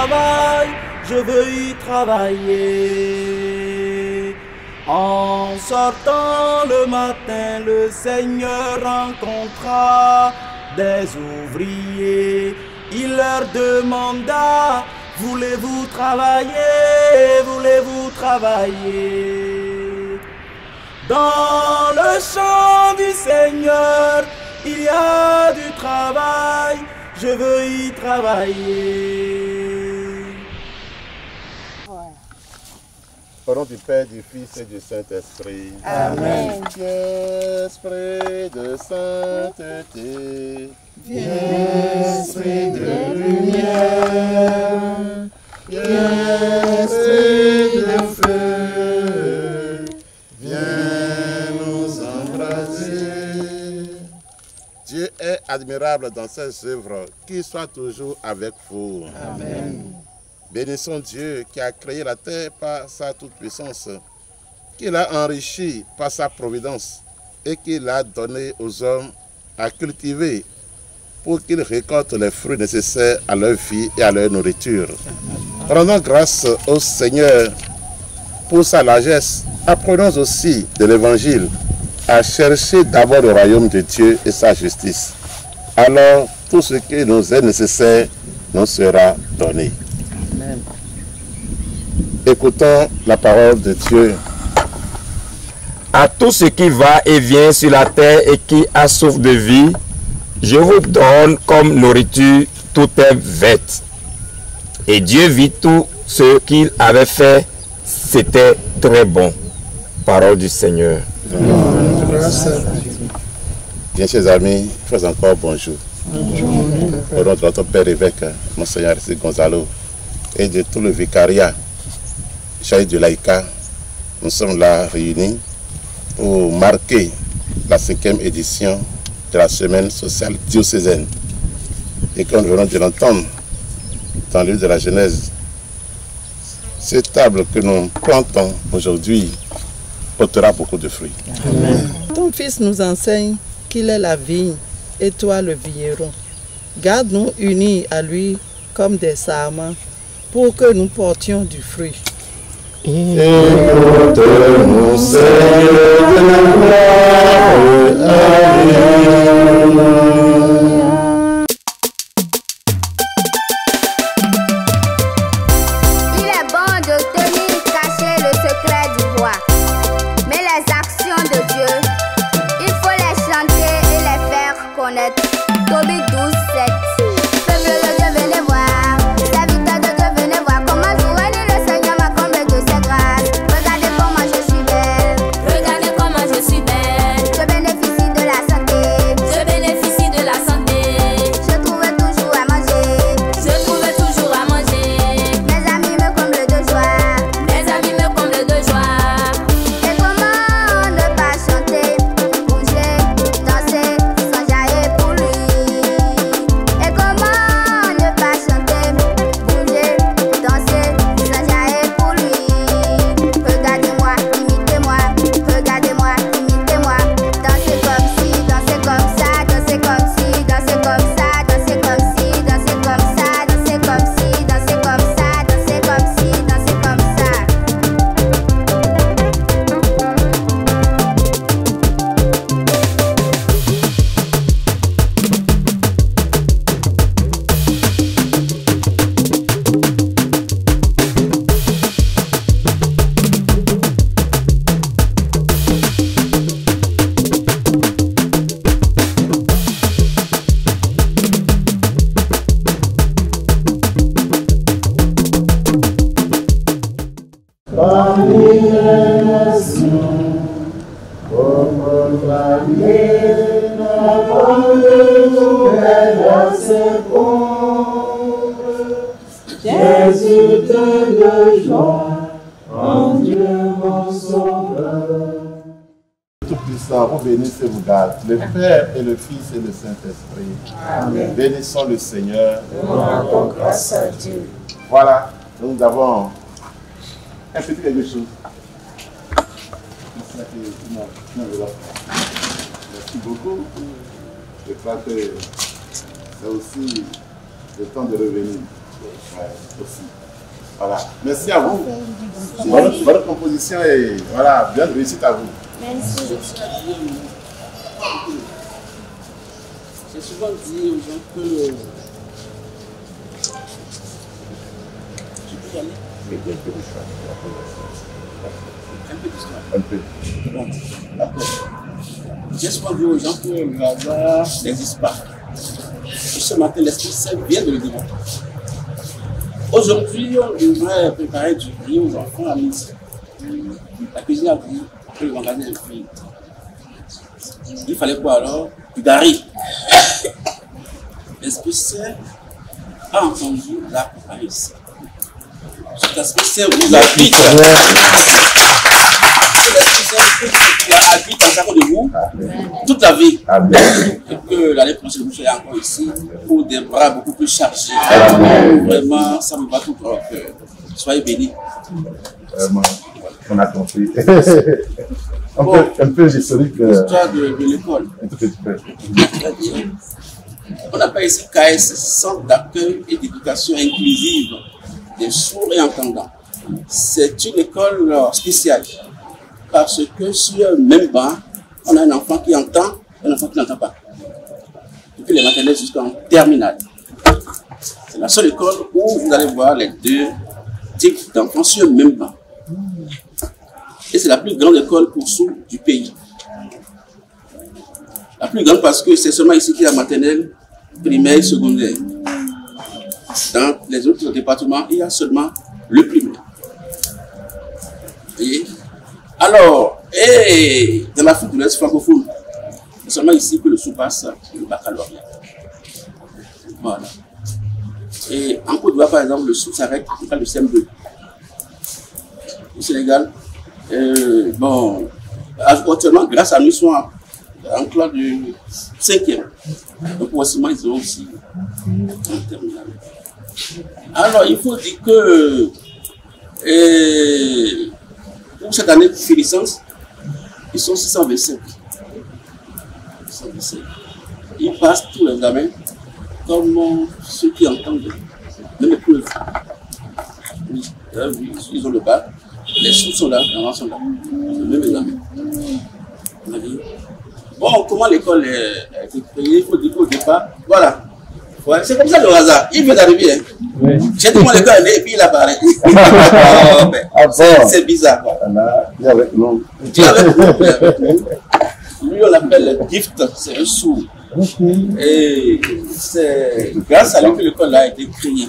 travail, je veux y travailler. En sortant le matin, le Seigneur rencontra des ouvriers. Il leur demanda, voulez-vous travailler, voulez-vous travailler? Dans le champ du Seigneur, il y a du travail, je veux y travailler. Au nom du Père, du Fils et du Saint-Esprit. Amen. Esprit de sainteté, Esprit de lumière, Esprit de feu, viens nous embraser. Dieu est admirable dans ses œuvres, qu'il soit toujours avec vous. Amen. Bénissons Dieu qui a créé la terre par sa toute-puissance, qu'il a enrichi par sa providence et qu'il a donné aux hommes à cultiver pour qu'ils récoltent les fruits nécessaires à leur vie et à leur nourriture. Rendons grâce au Seigneur pour sa largesse. Apprenons aussi de l'Évangile à chercher d'abord le royaume de Dieu et sa justice. Alors tout ce qui nous est nécessaire nous sera donné. Amen. Écoutons la parole de Dieu. À tout ce qui va et vient sur la terre et qui a soif de vie, je vous donne comme nourriture toute bête. Et Dieu vit tout ce qu'il avait fait, c'était très bon. Parole du Seigneur. Bien, chers amis, faites encore bonjour. Au nom de notre Père évêque, Monseigneur Aristide Gonzalo, et de tout le vicariat, Chai du Laïka, nous sommes là réunis pour marquer la 5e édition de la semaine sociale diocésaine. Et comme nous venons de l'entendre dans le livre de la Genèse, cette table que nous plantons aujourd'hui portera beaucoup de fruits. Amen. Ton Fils nous enseigne qu'il est la vigne et toi le vigneron. Garde-nous unis à lui comme des sarments pour que nous portions du fruit. Écoute-nous, Seigneur de la gloire. Il est bon de tenir caché le secret du roi, mais les actions de Dieu, il faut les chanter et les faire connaître. Tobie 12:7. Peuple de Dieu, venez voir, serviteur de Dieu, venez voir comment journée le Seigneur m'a comblé de ses grâces. Regardez comment je suis belle, Regardez comment je suis belle. je bénéficie de la santé, Je bénéficie de la santé. je trouve toujours à manger, Je trouve toujours à manger. mes amis me comblent de joie. Mes amis me comblent de joie. Et comment ne pas chanter, bouger, danser, sans jaillir pour lui. Et comment ne pas chanter, bouger, danser, sans jaillir pour lui. Regardez-moi, imitez-moi, regardez-moi, imitez-moi. Dansez comme ci, dansez comme ça, dansez comme ci, dansez comme ça, dansez comme ci, dansez comme ça, dansez comme ci, dansez comme ça, dansez comme ci, dansez comme ça. Tout-Puissant, vous bénissez et vous garde, le Père et le Fils et le Saint-Esprit. Amen. Bénissons le Seigneur. Nous rendons grâce à Dieu. Voilà, nous avons un petit quelque chose. Merci beaucoup. Je crois que c'est aussi le temps de revenir. Aussi. Voilà. Merci à vous. Votre composition est voilà, bien réussite à vous. Merci. J'ai souvent dit aux gens que tu peux y aller. Un peu d'histoire. Un peu. Bon, d'accord. J'ai souvent dit aux gens que le hasard n'existe pas. Et ce matin, l'Esprit Saint vient de le dire. Aujourd'hui, on devrait préparer du riz aux enfants à midi. La cuisine a dit que le magasin est vide. Il fallait quoi alors? Du gari. L'Esprit Saint a entendu la préparer ici. Cet Esprit Saint vous habite. L'Esprit Saint habite en chacun de vous toute la vie. Amen. Et que l'année prochaine, vous soyez encore ici pour des bras beaucoup plus chargés. Amen. Vraiment, ça me va tout au cœur. Soyez bénis. Vraiment, on a compris. Un peu historique. L'histoire de l'école. Un tout petit peu. On appelle ici KS, Centre d'accueil et d'éducation inclusive des sourds et entendants. C'est une école spéciale parce que sur un même banc, on a un enfant qui entend et un enfant qui n'entend pas. Depuis les maternelles jusqu'en terminale. C'est la seule école où vous allez voir les deux types d'enfants sur un même banc. Et c'est la plus grande école pour sourds du pays. La plus grande parce que c'est seulement ici qu'il y a maternelle, primaire et secondaire. Dans les autres départements, il y a seulement le primaire. Et alors, et dans l'Afrique de l'Est francophone, c'est seulement ici que le sous passe le baccalauréat. Voilà. Et en Côte d'Ivoire, par exemple, le sous s'arrête à le CM2. Au Sénégal, bon, actuellement, grâce à nous, ils sont en classe de 5e. Donc, forcément, ils ont aussi un terminal. Alors, il faut dire que pour cette année de licence, ils sont 625. 625. Ils passent tous les examens comme ceux qui entendent même épreuve. Oui, ils ont le bac, les sous sont là, les enfants sont là. Le même examen. Bon, comment l'école a été créée? Il faut dire qu'au départ, voilà. Ouais, c'est comme ça le hasard. Il vient d'arriver. Hein. Oui. J'ai dit moi l'école est née et puis il apparaît. C'est bizarre. Quoi. Il est avec nous. Il est avec nous. Lui, on l'appelle Gift, c'est un sourd. Et c'est grâce à lui que l'école a été créée.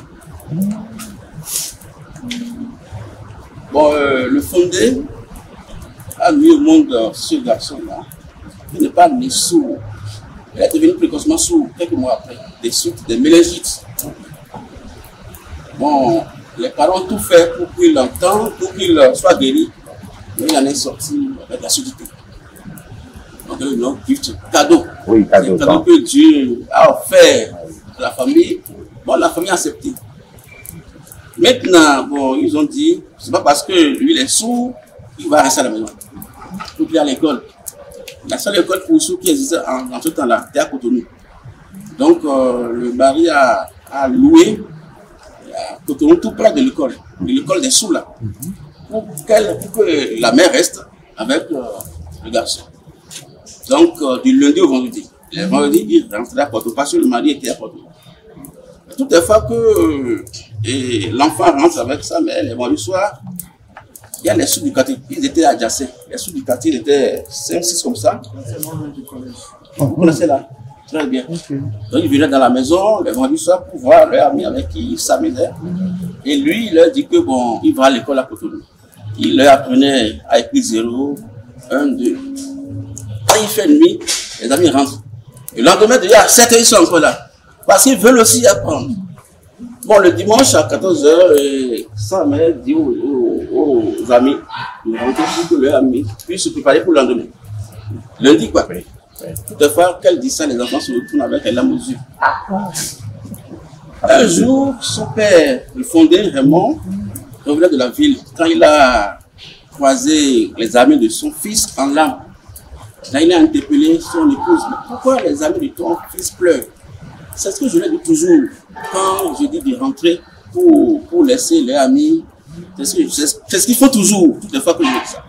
Bon, le fondé a mis au monde ce garçon-là. Il n'est pas né sourd. Il est devenu précocement sourd quelques mois après. Des suites, des méningites. Bon, les parents ont tout fait pour qu'il l'entende, pour qu'il soit guéri. Mais il en est sorti avec la surdité. Donc, le nom gift, cadeau. Oui, cadeau. C'est un cadeau que Dieu a offert à la famille. Bon, la famille a accepté. Maintenant, bon, ils ont dit, c'est pas parce que lui, il est sourd, il va rester à la maison. Il faut qu'il aille à l'école. La seule école pour sourds qui existait en ce temps-là, c'était à Cotonou. Donc, le mari a loué à Cotonou tout près de l'école des sourds là, pour que la mère reste avec le garçon. Donc, du lundi au vendredi. Le vendredi, il rentrait à Porto parce que le mari était à Porto. Toutes les fois que l'enfant rentre avec sa mère, le vendredi soir, il y a les sourds du quartier, ils étaient adjacents. Les sourds du quartier étaient 5-6 comme ça. Vous connaissez là? Très bien. Okay. Donc, ils venaient dans la maison le vendredi soir pour voir leur ami avec qui ils s'amusaient. Et lui, il leur dit que bon, il va à l'école à Cotonou. Il leur apprenait à écrire 0, 1, 2. Quand il fait nuit, les amis rentrent. Et le lendemain, déjà à 7h, ils sont encore là. Parce qu'ils veulent aussi apprendre. Bon, le dimanche à 14h, sa mère dit aux amis de rentrer pour que leurs amis puissent se préparer pour le lendemain. Lundi, quoi. Toutefois, qu'elle dit ça, les enfants se retournent avec les larmes aux yeux. Un jour, son père, le fondé Raymond, revenait de la ville. Quand il a croisé les amis de son fils en larmes, là, il a interpellé son épouse. Mais pourquoi les amis de ton fils pleurent? C'est ce que je l'ai dit toujours. Quand je dis de rentrer pour laisser leurs amis. C'est ce qu'ils font toujours, toutes les fois que je dis ça.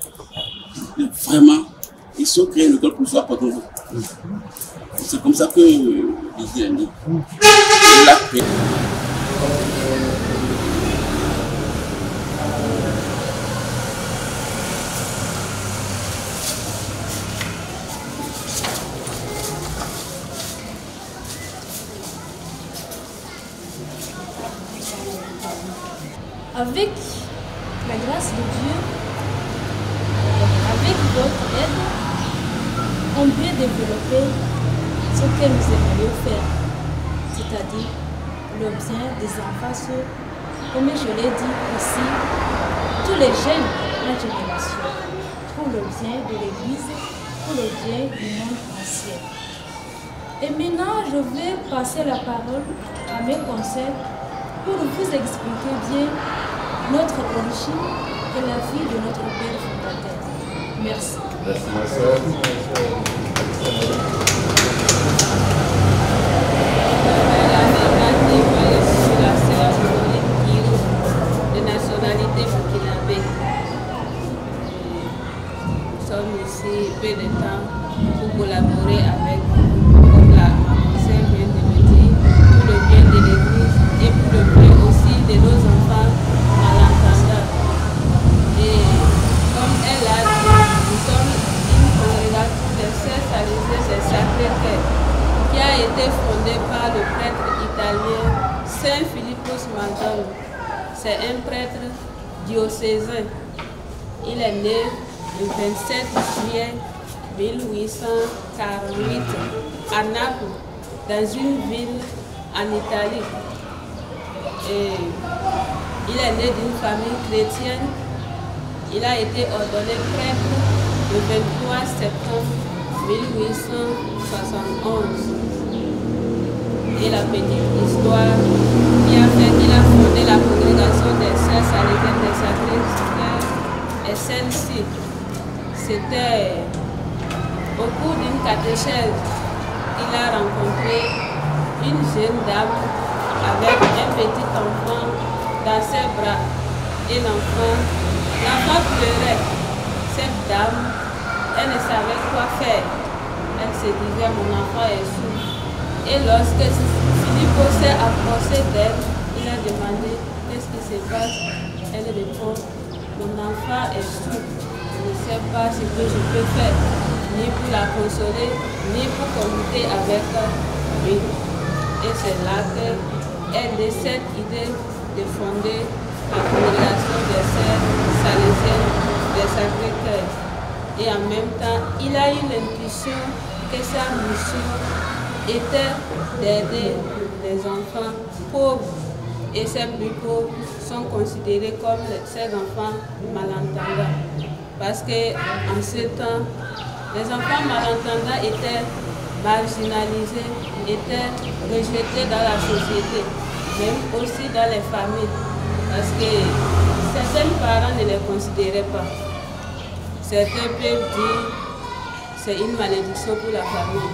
Et vraiment, ils sont créés une école pour soi pour nous. C'est comme ça que Didier a dit. Il l'a créé. Avec la grâce de Dieu, avec votre aide, on peut développer ce que nous aimerions faire, c'est-à-dire le bien des enfants, comme je l'ai dit aussi, tous les jeunes de la génération, pour le bien de l'Église, pour le bien du monde entier. Et maintenant, je vais passer la parole à mes conseils pour vous expliquer bien notre origine et la vie de notre père fondateur. Merci. Merci, ma soeur. De nationalité burkinabé. Nous sommes ici peu de temps pour collaborer avec vous, comme ma conseil vient de me dire, pour le bien de l'Église et pour le bien aussi de nos enfants malentendants. Et comme elle a dit, nous sommes une congrégation de sœurs salesiennes du Sacré-Cœur qui a été fondée par le prêtre italien Saint Philippos Mandano. C'est un prêtre diocésain. Il est né le 27 juillet 1848 à Naples, dans une ville en Italie. Et il est né d'une famille chrétienne. Il a été ordonné prêtre le 23 septembre 1871. Et la petite histoire qui a fait qu'il a fondé la congrégation des sœurs salésiennes des Sacré-Cœur est celle-ci. C'était au cours d'une catéchèse qu'il a rencontré une jeune dame avec un petit enfant dans ses bras. Et l'enfant pleurait. Cette dame, elle ne savait quoi faire. Elle se disait, mon enfant est sourd. Et lorsque Philippos s'est approché d'elle, il a demandé qu'est-ce qui se passe. Elle répond, mon enfant est sourd. Je ne sais pas ce que je peux faire, ni pour la consoler, ni pour communiquer avec lui. Et c'est là qu'elle a cette idée de fonder la congrégation des sœurs salésiennes des Sacré-Cœur. Et en même temps, il a eu l'intuition que sa mission était d'aider les enfants pauvres. Et ces plus pauvres sont considérés comme ces enfants malentendants. Parce qu'en ce temps, les enfants malentendants étaient marginalisés, étaient rejetés dans la société, même aussi dans les familles. Parce que certains parents ne les considéraient pas. Certains peuvent dire que c'est une malédiction pour la famille.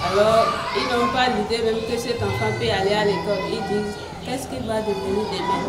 Alors, ils n'ont pas l'idée même que cet enfant peut aller à l'école. Ils disent, qu'est-ce qu'il va devenir demain?